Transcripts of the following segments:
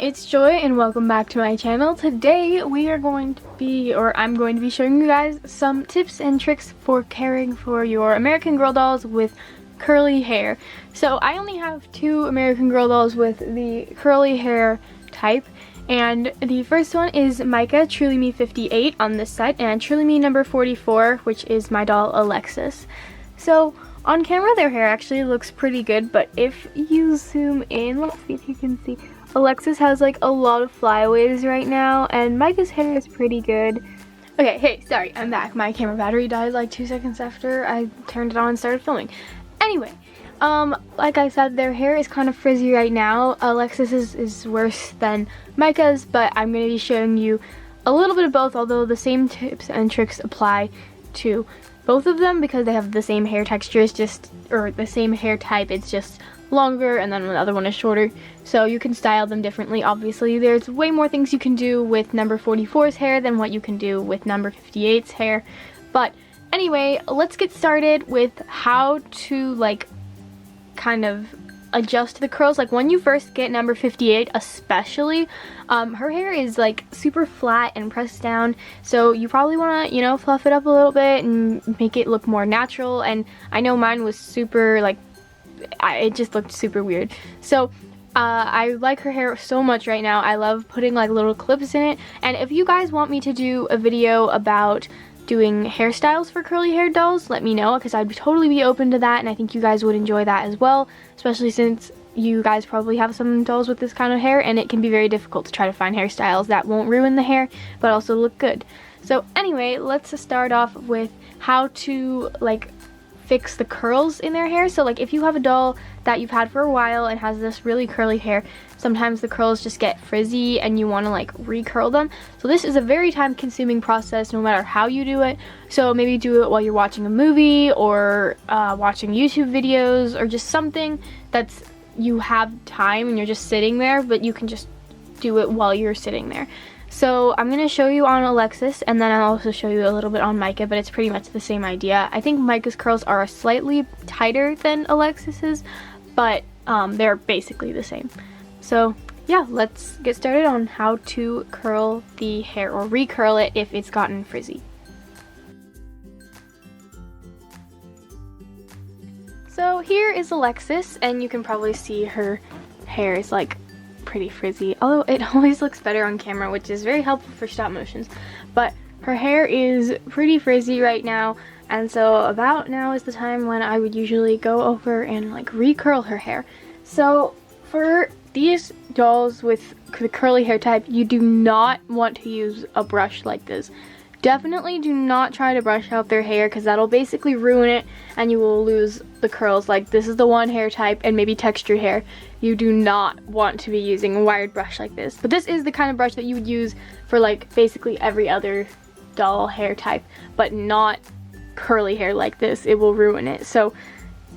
it's Joy and welcome back to my channel. Today I'm going to be showing you guys some tips and tricks for caring for your American Girl dolls with curly hair. So I only have two American Girl dolls with the curly hair type, and the first one is Micah Truly Me 58 on this side and Truly Me number 44, which is my doll Alexis. So on camera their hair actually looks pretty good, but if you zoom in, let's see if you can see, Alexis has like a lot of flyaways right now, and Micah's hair is pretty good. Okay, hey, sorry, I'm back. My camera battery died like 2 seconds after I turned it on and started filming. Anyway, like I said, their hair is kind of frizzy right now. Alexis is worse than Micah's, but I'm going to be showing you a little bit of both, although the same tips and tricks apply to both of them because they have the same hair texture, or the same hair type, it's just longer, and then the other one is shorter, so you can style them differently. Obviously there's way more things you can do with number 44's hair than what you can do with number 58's hair. But anyway, let's get started with how to like kind of adjust the curls. Like when you first get number 58 especially, her hair is like super flat and pressed down, so you probably want to, you know, fluff it up a little bit and make it look more natural. And I know mine was super like, it just looked super weird. So I like her hair so much right now. I love putting like little clips in it. And if you guys want me to do a video about doing hairstyles for curly haired dolls, let me know, because I'd totally be open to that, and I think you guys would enjoy that as well, especially since you guys probably have some dolls with this kind of hair, and it can be very difficult to try to find hairstyles that won't ruin the hair but also look good. So anyway, let's start off with how to like fix the curls in their hair. So like if you have a doll that you've had for a while and has this really curly hair, sometimes the curls just get frizzy and you want to like recurl them. So this is a very time consuming process no matter how you do it. So maybe do it while you're watching a movie or watching YouTube videos, or just something that's, you have time and you're just sitting there, but you can just do it while you're sitting there. So I'm going to show you on Alexis, and then I'll also show you a little bit on Micah, but it's pretty much the same idea. I think Micah's curls are slightly tighter than Alexis's, but they're basically the same. So yeah, let's get started on how to curl the hair, or recurl it if it's gotten frizzy. So here is Alexis, and you can probably see her hair is like pretty frizzy, although it always looks better on camera, which is very helpful for stop motions. But her hair is pretty frizzy right now, and so about now is the time when I would usually go over and like recurl her hair. So for these dolls with the curly hair type, you do not want to use a brush like this. Definitely do not try to brush out their hair, because that'll basically ruin it and you will lose the curls. Like this is the one hair type, and maybe texture hair, you do not want to be using a wired brush like this. But this is the kind of brush that you would use for like basically every other doll hair type, but not curly hair like this. It will ruin it. So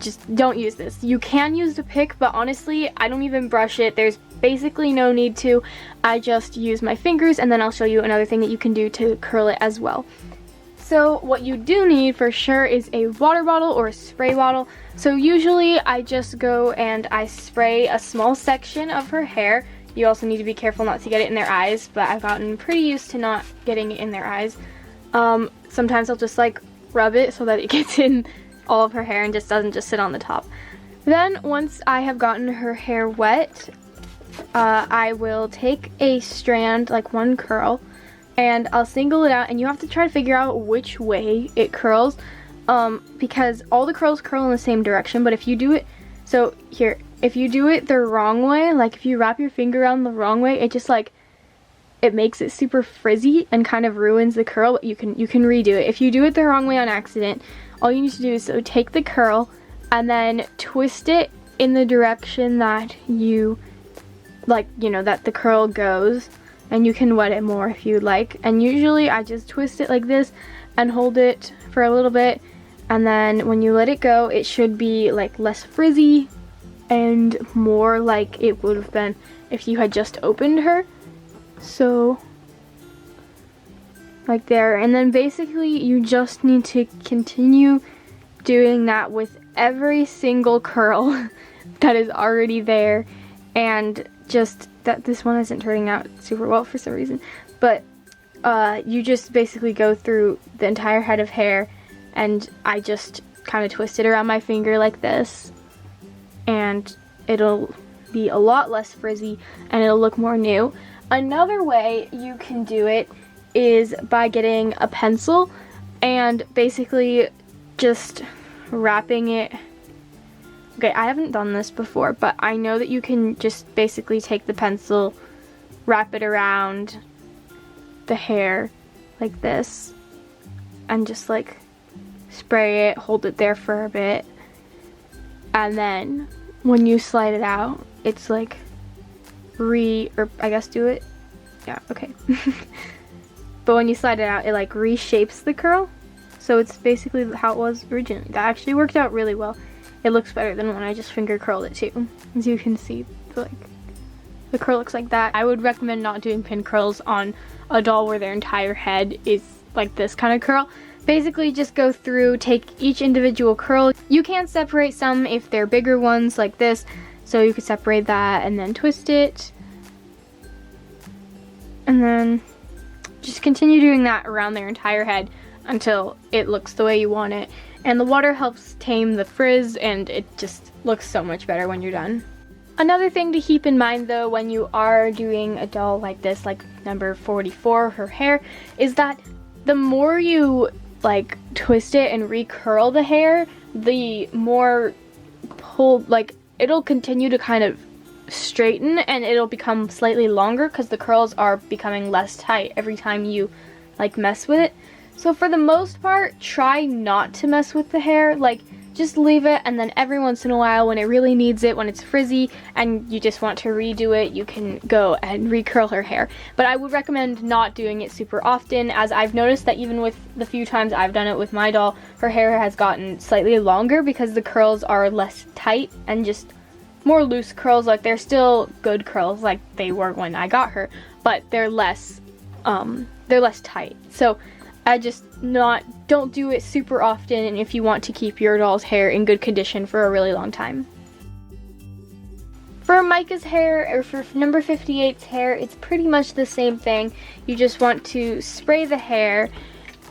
just don't use this. You can use the pick, but honestly I don't even brush it. There's basically no need to. I just use my fingers, and then I'll show you another thing that you can do to curl it as well. So what you do need for sure is a water bottle or a spray bottle. So usually I just go and I spray a small section of her hair. You also need to be careful not to get it in their eyes, but I've gotten pretty used to not getting it in their eyes. Sometimes I'll just like rub it so that it gets in all of her hair and just doesn't just sit on the top. Then once I have gotten her hair wet, I will take a strand, like one curl, and I'll single it out, and you have to try to figure out which way it curls, because all the curls curl in the same direction. But if you do it, so here, if you do it the wrong way, like if you wrap your finger around the wrong way, it just like, it makes it super frizzy and kind of ruins the curl. But you can redo it. If you do it the wrong way on accident, all you need to do is so take the curl and then twist it in the direction that you like, you know, that the curl goes, and you can wet it more if you'd like. And usually I just twist it like this and hold it for a little bit, and then when you let it go, it should be like less frizzy and more like it would have been if you had just opened her. So like there, and then basically you just need to continue doing that with every single curl that is already there, and just that this one isn't turning out super well for some reason, but you just basically go through the entire head of hair, and I just kind of twist it around my finger like this, and it'll be a lot less frizzy and it'll look more new. Another way you can do it is by getting a pencil and basically just wrapping it. Okay, I haven't done this before, but I know that you can just basically take the pencil, wrap it around the hair like this, and just like spray it, hold it there for a bit, and then when you slide it out, it's like or I guess do it. Yeah, okay. But when you slide it out, it like reshapes the curl. So it's basically how it was originally. That actually worked out really well. It looks better than when I just finger curled it too. As you can see, like the curl looks like that. I would recommend not doing pin curls on a doll where their entire head is like this kind of curl. Basically just go through, take each individual curl. You can separate some if they're bigger ones like this. So you could separate that and then twist it. And then just continue doing that around their entire head until it looks the way you want it. And the water helps tame the frizz, and it just looks so much better when you're done. Another thing to keep in mind though when you are doing a doll like this, like number 44, her hair, is that the more you like twist it and recurl the hair, the more it'll continue to kind of straighten and it'll become slightly longer because the curls are becoming less tight every time you like mess with it. So for the most part, try not to mess with the hair. Like just leave it, and then every once in a while when it really needs it, when it's frizzy and you just want to redo it, you can go and recurl her hair. But I would recommend not doing it super often, as I've noticed that even with the few times I've done it with my doll, her hair has gotten slightly longer because the curls are less tight and just more loose curls. Like they're still good curls like they were when I got her, but they're less tight. So I just don't do it super often, and if you want to keep your doll's hair in good condition for a really long time. For Micah's hair, or for number 58's hair, it's pretty much the same thing. You just want to spray the hair,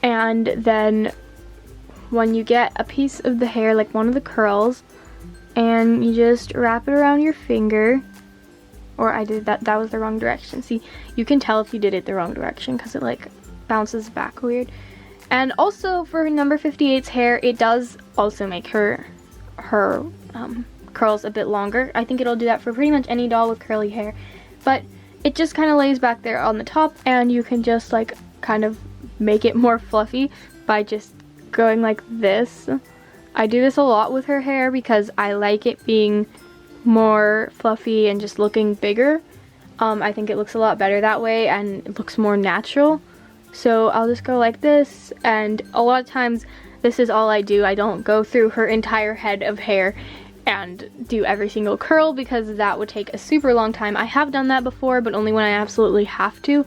and then when you get a piece of the hair, like one of the curls, and you just wrap it around your finger. Or I did that was the wrong direction. See, you can tell if you did it the wrong direction because it like bounces back weird. And also for number 58's hair, it does also make her curls a bit longer. I think it'll do that for pretty much any doll with curly hair, but it just kind of lays back there on the top, and you can just like kind of make it more fluffy by just going like this. I do this a lot with her hair because I like it being more fluffy and just looking bigger. I think it looks a lot better that way and it looks more natural. So I'll just go like this, and a lot of times this is all I do. I don't go through her entire head of hair and do every single curl because that would take a super long time. I have done that before, but only when I absolutely have to,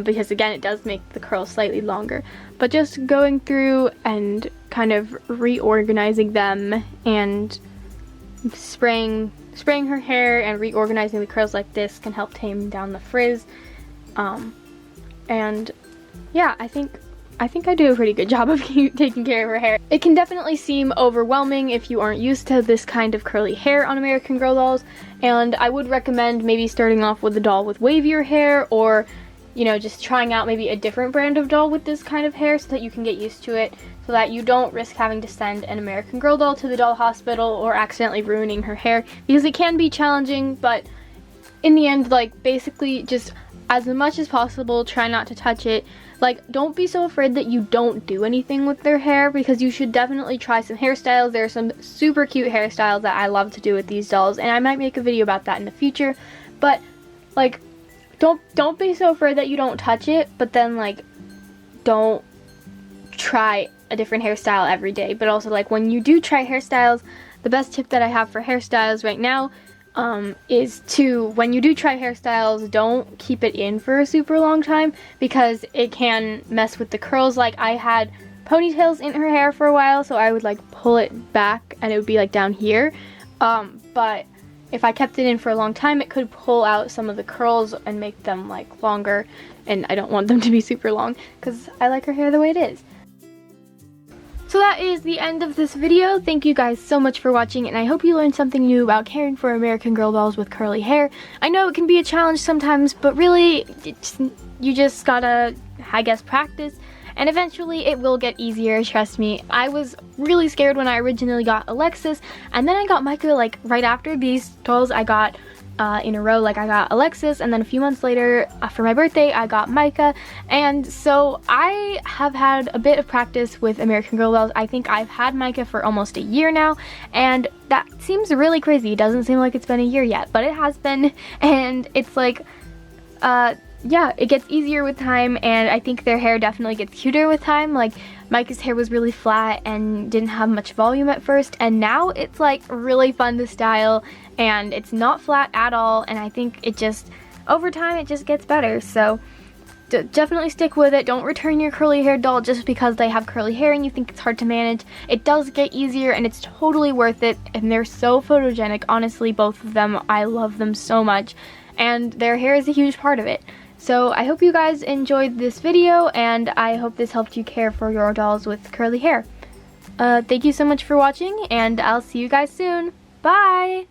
because again, it does make the curls slightly longer. But just going through and kind of reorganizing them and spraying her hair and reorganizing the curls like this can help tame down the frizz. And yeah, I think I do a pretty good job of taking care of her hair. It can definitely seem overwhelming if you aren't used to this kind of curly hair on American Girl dolls, and I would recommend maybe starting off with a doll with wavier hair, or you know, just trying out maybe a different brand of doll with this kind of hair so that you can get used to it, so that you don't risk having to send an American Girl doll to the doll hospital or accidentally ruining her hair, because it can be challenging. But in the end, like, basically just as much as possible, try not to touch it. Like, don't be so afraid that you don't do anything with their hair, because you should definitely try some hairstyles. There are some super cute hairstyles that I love to do with these dolls, and I might make a video about that in the future. But like, don't be so afraid that you don't touch it, but then like, don't try a different hairstyle every day. But also, like, when you do try hairstyles, the best tip that I have for hairstyles right now is to, when you do try hairstyles, don't keep it in for a super long time, because it can mess with the curls. Like, I had ponytails in her hair for a while, so I would like pull it back and it would be like down here, but if I kept it in for a long time, it could pull out some of the curls and make them like longer, and I don't want them to be super long because I like her hair the way it is. So that is the end of this video. Thank you guys so much for watching, and I hope you learned something new about caring for American Girl dolls with curly hair. I know it can be a challenge sometimes, but really, you just gotta, I guess, practice, and eventually it will get easier, trust me. I was really scared when I originally got Alexis, and then I got Micah like right after. These dolls I got in a row. Like I got Alexis, and then a few months later for my birthday I got Micah, and so I have had a bit of practice with American Girl dolls. I think I've had Micah for almost a year now, and that seems really crazy. It doesn't seem like it's been a year yet, but it has been, and it's like yeah, it gets easier with time, and I think their hair definitely gets cuter with time. Like Micah's hair was really flat and didn't have much volume at first, and now it's like really fun to style, and it's not flat at all, and I think it just, over time, it just gets better. So definitely stick with it. Don't return your curly hair doll just because they have curly hair and you think it's hard to manage. It does get easier, and it's totally worth it, and they're so photogenic. Honestly, both of them, I love them so much, and their hair is a huge part of it. So I hope you guys enjoyed this video, and I hope this helped you care for your dolls with curly hair. Thank you so much for watching, and I'll see you guys soon. Bye!